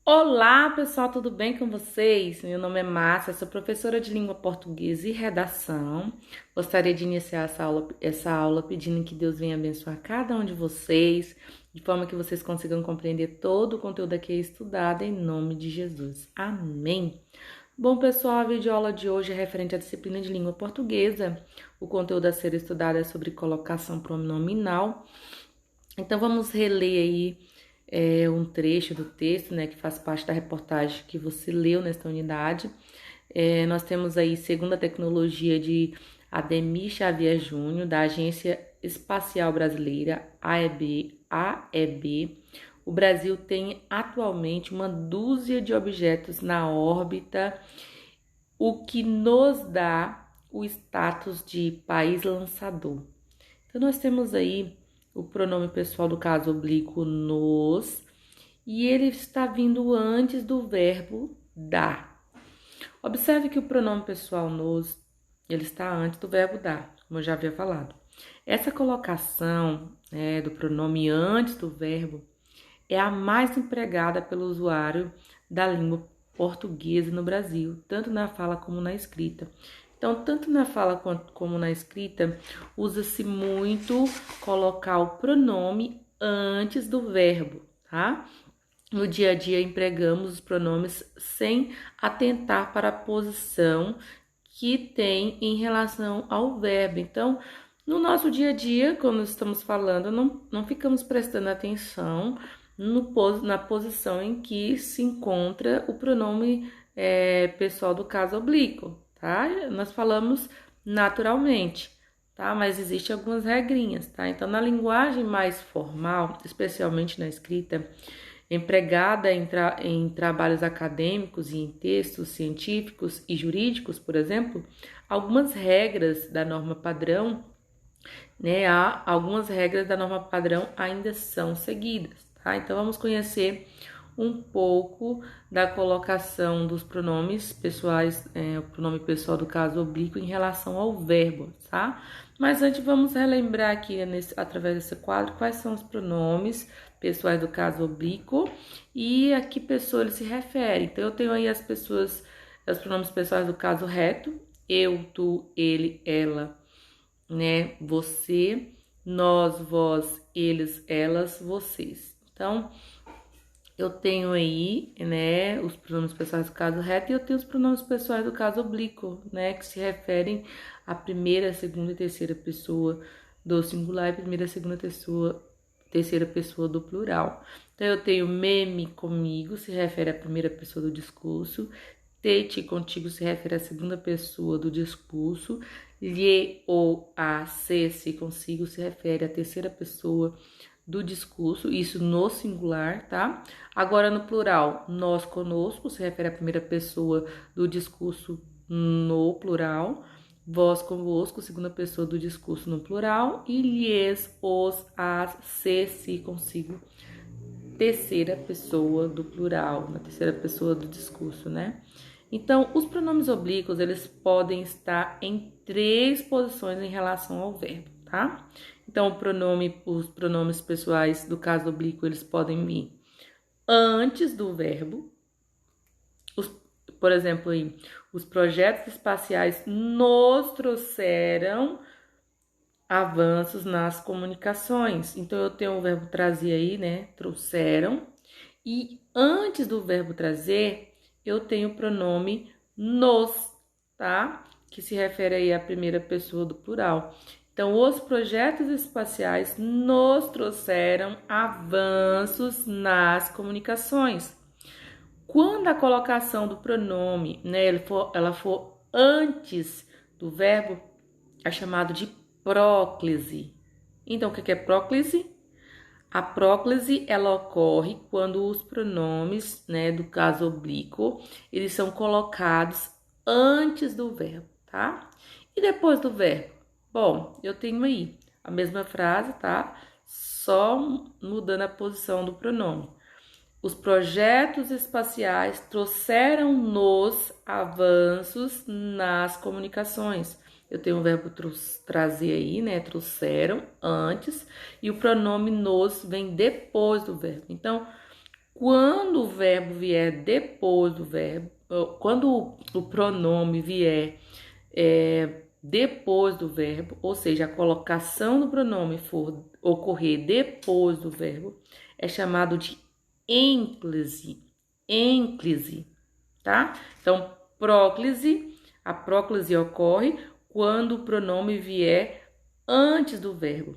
Olá, pessoal, tudo bem com vocês? Meu nome é Márcia, sou professora de língua portuguesa e redação. Gostaria de iniciar essa aula pedindo que Deus venha abençoar cada um de vocês, de forma que vocês consigam compreender todo o conteúdo aqui estudado em nome de Jesus. Amém. Bom, pessoal, a videoaula de hoje é referente à disciplina de língua portuguesa. O conteúdo a ser estudado é sobre colocação pronominal. Então, vamos reler aí um trecho do texto, né, que faz parte da reportagem que você leu nesta unidade. Nós temos aí, segundo a tecnologia de Ademir Xavier Júnior, da Agência Espacial Brasileira, AEB, o Brasil tem atualmente uma dúzia de objetos na órbita, o que nos dá o status de país lançador. Então, nós temos aí o pronome pessoal do caso oblíquo nos, e ele está vindo antes do verbo dar. Observe que o pronome pessoal nos, ele está antes do verbo dar, como eu já havia falado. Essa colocação do pronome antes do verbo é a mais empregada pelo usuário da língua portuguesa no Brasil, tanto na fala como na escrita. Então, tanto na fala como na escrita, usa-se muito colocar o pronome antes do verbo, tá? No dia a dia, empregamos os pronomes sem atentar para a posição que tem em relação ao verbo. Então, no nosso dia a dia, quando estamos falando, não ficamos prestando atenção na posição em que se encontra o pronome pessoal do caso oblíquo, tá? Nós falamos naturalmente, tá? Mas existem algumas regrinhas, tá? Então, na linguagem mais formal, especialmente na escrita, empregada em trabalhos acadêmicos e em textos científicos e jurídicos, por exemplo, algumas regras da norma padrão, né? Algumas regras da norma padrão ainda são seguidas, tá? Então, vamos conhecer um pouco da colocação dos pronomes pessoais, o pronome pessoal do caso oblíquo em relação ao verbo, tá? Mas antes vamos relembrar aqui, através desse quadro, quais são os pronomes pessoais do caso oblíquo e a que pessoa ele se refere. Então, eu tenho aí os pronomes pessoais do caso reto, eu, tu, ele, ela, né? Você, nós, vós, eles, elas, vocês. Então, eu tenho aí, né, os pronomes pessoais do caso reto e eu tenho os pronomes pessoais do caso oblíquo, né, que se referem à primeira, segunda e terceira pessoa do singular e primeira, segunda, terceira pessoa do plural. Então, eu tenho meme comigo, se refere à primeira pessoa do discurso, tete contigo se refere à segunda pessoa do discurso, lhe ou a se consigo se refere à terceira pessoa do discurso, isso no singular, tá? Agora no plural, nós conosco se refere à primeira pessoa do discurso no plural, vós convosco, segunda pessoa do discurso no plural, e lhes, os, as, se consigo, terceira pessoa do plural, na terceira pessoa do discurso, né? Então, os pronomes oblíquos, eles podem estar em três posições em relação ao verbo, tá? Então, os pronomes pessoais do caso oblíquo, eles podem vir antes do verbo. Por exemplo, aí, os projetos espaciais nos trouxeram avanços nas comunicações. Então, eu tenho o verbo trazer aí, né? Trouxeram. E antes do verbo trazer, eu tenho o pronome nos, tá? Que se refere aí à primeira pessoa do plural. Então, os projetos espaciais nos trouxeram avanços nas comunicações. Quando a colocação do pronome, né, ela for antes do verbo, é chamado de próclise. Então, o que é próclise? A próclise, ela ocorre quando os pronomes, né, do caso oblíquo, eles são colocados antes do verbo, tá? E depois do verbo? Bom, eu tenho aí a mesma frase, tá? Só mudando a posição do pronome. Os projetos espaciais trouxeram-nos avanços nas comunicações. Eu tenho o verbo trazer aí, né? Trouxeram antes, e o pronome nos vem depois do verbo. Então, Quando o verbo vier depois do verbo, quando o pronome vier depois do verbo, ou seja, a colocação do pronome for ocorrer depois do verbo, é chamado de ênclise. Ênclise, tá? Então, próclise, a próclise ocorre quando o pronome vier antes do verbo.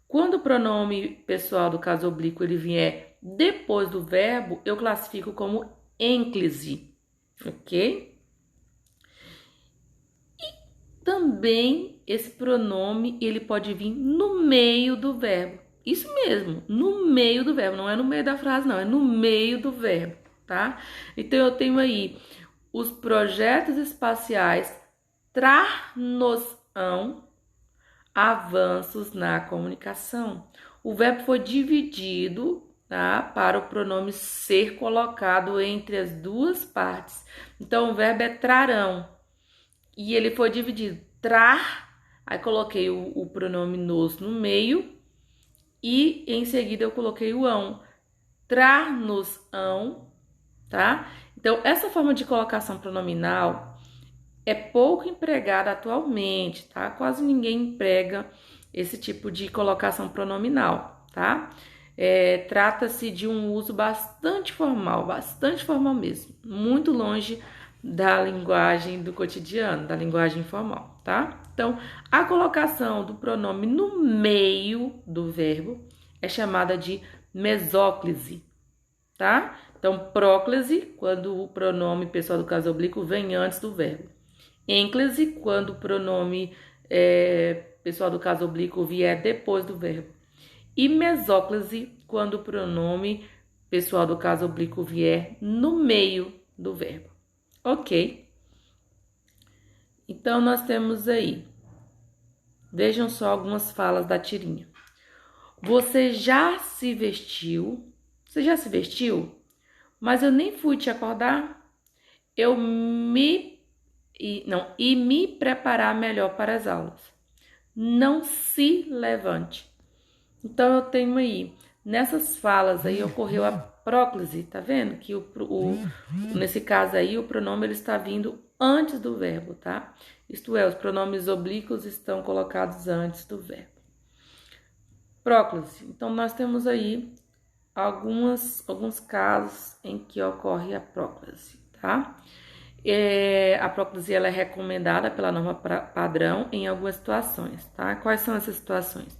Quando o pronome pessoal do caso oblíquo ele vier depois do verbo, eu classifico como ênclise, ok? E também esse pronome ele pode vir no meio do verbo. Isso mesmo, no meio do verbo, não é no meio da frase, não, é no meio do verbo, tá? Então eu tenho aí os projetos espaciais trar-nos-ão avanços na comunicação. O verbo foi dividido, tá, para o pronome ser colocado entre as duas partes. Então, o verbo é trarão. E ele foi dividido. Trar, aí coloquei o pronome nos no meio. E em seguida eu coloquei o ão. Trar-nos-ão, tá? Então, essa forma de colocação pronominal é pouco empregada atualmente, tá? Quase ninguém emprega esse tipo de colocação pronominal, tá? Trata-se de um uso bastante formal mesmo, muito longe da linguagem do cotidiano, da linguagem informal, tá? Então, a colocação do pronome no meio do verbo é chamada de mesóclise, tá? Então, próclise, quando o pronome pessoal do caso oblíquo vem antes do verbo. Ênclise, quando o pronome pessoal do caso oblíquo vier depois do verbo. E mesóclise, quando o pronome pessoal do caso oblíquo vier no meio do verbo. Ok? Então, nós temos aí. Vejam só algumas falas da tirinha. Você já se vestiu? Você já se vestiu? Mas eu nem fui te acordar. E me preparar melhor para as aulas. Não se levante. Então, eu tenho aí, nessas falas aí, ocorreu a próclise, tá vendo? Que nesse caso aí, o pronome ele está vindo antes do verbo, tá? Isto é, os pronomes oblíquos estão colocados antes do verbo. Próclise. Então, nós temos aí alguns casos em que ocorre a próclise, tá? A próclise ela é recomendada pela norma padrão em algumas situações, tá? Quais são essas situações?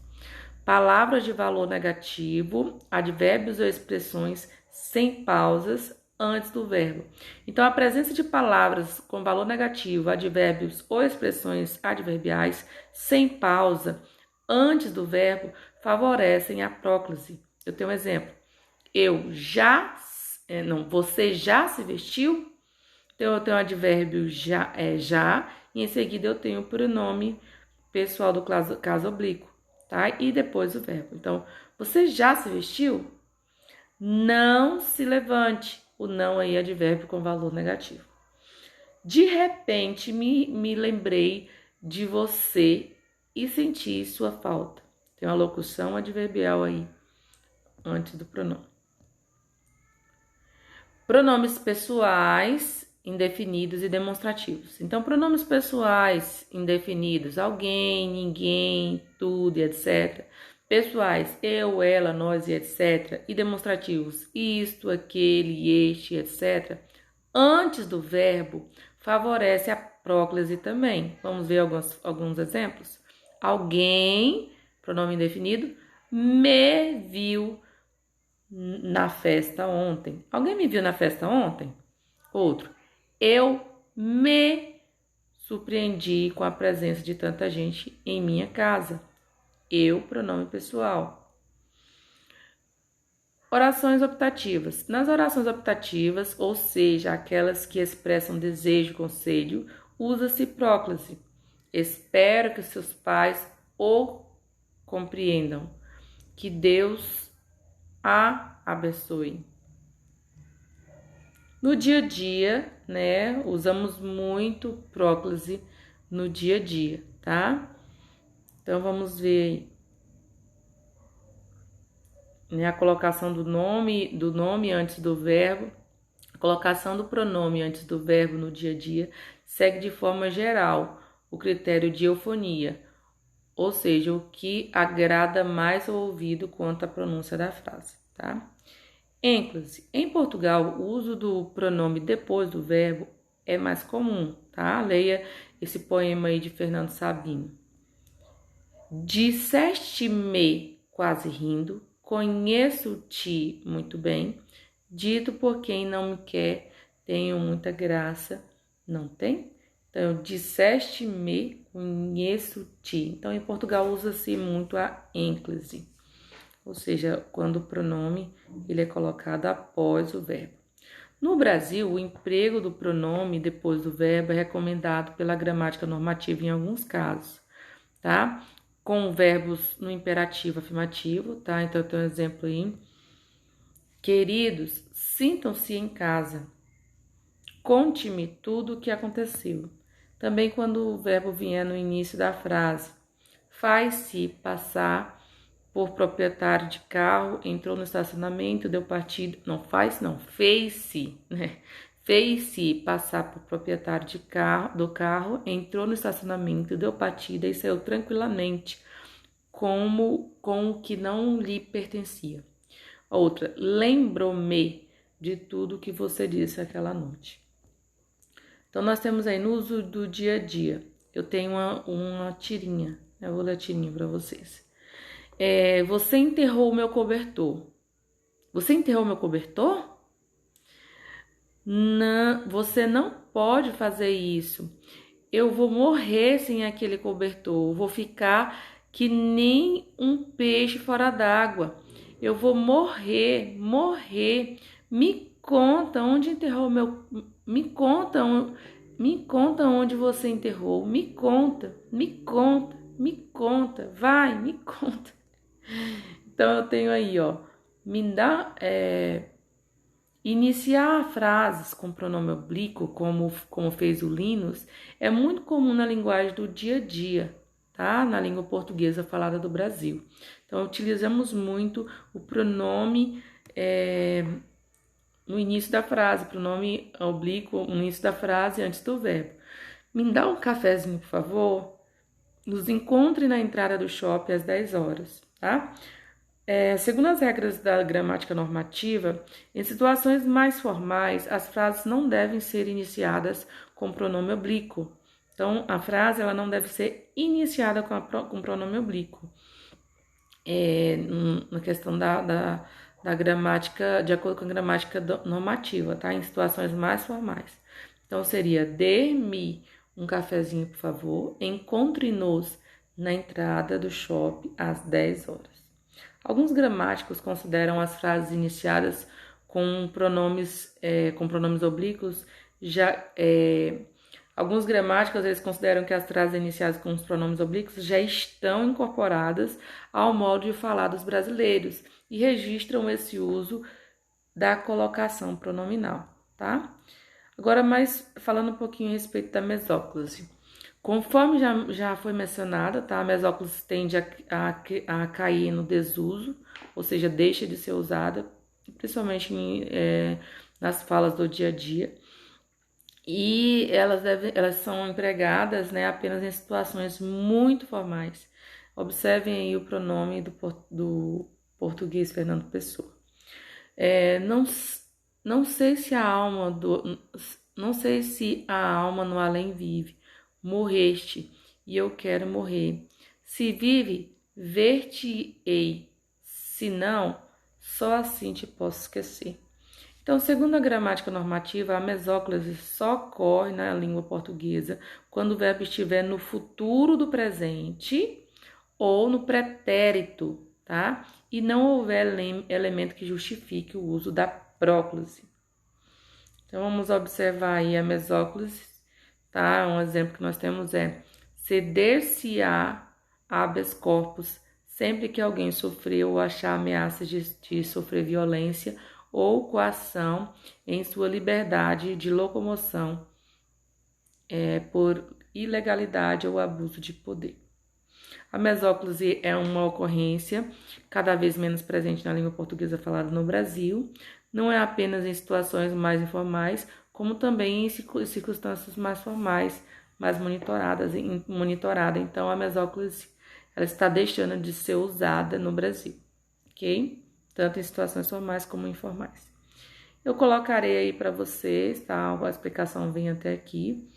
Palavras de valor negativo, advérbios ou expressões sem pausas antes do verbo. Então, a presença de palavras com valor negativo, advérbios ou expressões adverbiais sem pausa antes do verbo favorecem a próclise. Eu tenho um exemplo. Você já se vestiu? Então, eu tenho o advérbio já, e em seguida eu tenho o pronome pessoal do caso oblíquo, tá? E depois o verbo. Então, você já se vestiu? Não se levante. O não aí é advérbio com valor negativo. De repente, me lembrei de você e senti sua falta. Tem uma locução adverbial aí, antes do pronome. Pronomes pessoais, indefinidos e demonstrativos. Então, pronomes pessoais indefinidos, alguém, ninguém, tudo e etc. Pessoais, eu, ela, nós e etc. E demonstrativos, isto, aquele, este, etc. Antes do verbo, favorece a próclise também. Vamos ver alguns exemplos. Alguém, pronome indefinido, me viu na festa ontem. Alguém me viu na festa ontem? Outro. Eu me surpreendi com a presença de tanta gente em minha casa. Eu, pronome pessoal. Orações optativas. Nas orações optativas, ou seja, aquelas que expressam desejo, conselho, usa-se próclise. Espero que seus pais o compreendam. Que Deus a abençoe. No dia a dia, né, usamos muito próclise no dia a dia, tá? Então, vamos ver aí. né, a colocação do nome antes do verbo, a colocação do pronome antes do verbo no dia a dia segue de forma geral o critério de eufonia, ou seja, o que agrada mais ao ouvido quanto à pronúncia da frase, tá? ênclase. Em Portugal, o uso do pronome depois do verbo é mais comum, tá? Leia esse poema aí de Fernando Sabino. Disseste-me, quase rindo, conheço-te muito bem, dito por quem não me quer, tenho muita graça, não tem? Então, disseste-me, conheço-te. Então, em Portugal usa-se muito a ênclase, ou seja, quando o pronome ele é colocado após o verbo. No Brasil, o emprego do pronome depois do verbo é recomendado pela gramática normativa em alguns casos, tá? Com verbos no imperativo afirmativo, tá? Então, eu tenho um exemplo aí. Queridos, sintam-se em casa. Conte-me tudo o que aconteceu. Também quando o verbo vier no início da frase. Faz-se passar por proprietário de carro, entrou no estacionamento, deu partida. Não faz, não. Fez-se, né? Fez-se passar por proprietário do carro, entrou no estacionamento, deu partida e saiu tranquilamente, como com o que não lhe pertencia. Outra, lembrou-me de tudo que você disse aquela noite. Então, nós temos aí no uso do dia a dia. Eu tenho uma tirinha, eu vou ler a tirinha para vocês. Você enterrou o meu cobertor. Você enterrou meu cobertor? Não, você não pode fazer isso. Eu vou morrer sem aquele cobertor. Eu vou ficar que nem um peixe fora d'água. Eu vou morrer. Me conta onde enterrou meu. Me conta onde você enterrou. Me conta. Vai, me conta. Então eu tenho aí, ó. Iniciar frases com pronome oblíquo, como fez o Linus, é muito comum na linguagem do dia a dia, tá? Na língua portuguesa falada do Brasil. Então, utilizamos muito o pronome no início da frase, pronome oblíquo no início da frase antes do verbo. Me dá um cafezinho, por favor? Nos encontre na entrada do shopping às 10 horas, tá? Segundo as regras da gramática normativa, em situações mais formais, as frases não devem ser iniciadas com pronome oblíquo. Então, a frase ela não deve ser iniciada com pronome oblíquo. Na questão da gramática, de acordo com a gramática normativa, tá? Em situações mais formais. Então, seria: dê-me um cafezinho, por favor. Encontre-nos na entrada do shopping às 10 horas. Alguns gramáticos consideram as frases iniciadas com pronomes oblíquos. Alguns gramáticos eles consideram que as frases iniciadas com os pronomes oblíquos já estão incorporadas ao modo de falar dos brasileiros e registram esse uso da colocação pronominal, tá? Agora, mais falando um pouquinho a respeito da mesóclise. Conforme já foi mencionada, tá? A mesóclise tende a cair no desuso, ou seja, deixa de ser usada, principalmente nas falas do dia a dia. E elas são empregadas, né, apenas em situações muito formais. Observem aí o pronome do português Fernando Pessoa. Não sei se a alma no além vive. Morreste, e eu quero morrer. Se vive, ver-te-ei. Se não, só assim te posso esquecer. Então, segundo a gramática normativa, a mesóclise só ocorre na língua portuguesa quando o verbo estiver no futuro do presente ou no pretérito, tá? E não houver elemento que justifique o uso da próclise. Então, vamos observar aí a mesóclise. Tá? Um exemplo que nós temos é ceder-se-á habeas corpus sempre que alguém sofreu ou achar ameaça de sofrer violência ou coação em sua liberdade de locomoção por ilegalidade ou abuso de poder. A mesóclise é uma ocorrência cada vez menos presente na língua portuguesa falada no Brasil. Não é apenas em situações mais informais, como também em circunstâncias mais formais, mais monitoradas. Então, a mesóclise ela está deixando de ser usada no Brasil, ok? Tanto em situações formais como informais. Eu colocarei aí para vocês, tá? A explicação vem até aqui.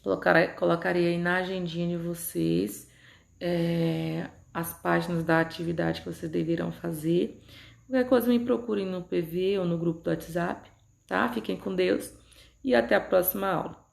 Colocarei aí na agendinha de vocês as páginas da atividade que vocês deverão fazer. Qualquer coisa me procurem no PV ou no grupo do WhatsApp, tá? Fiquem com Deus e até a próxima aula.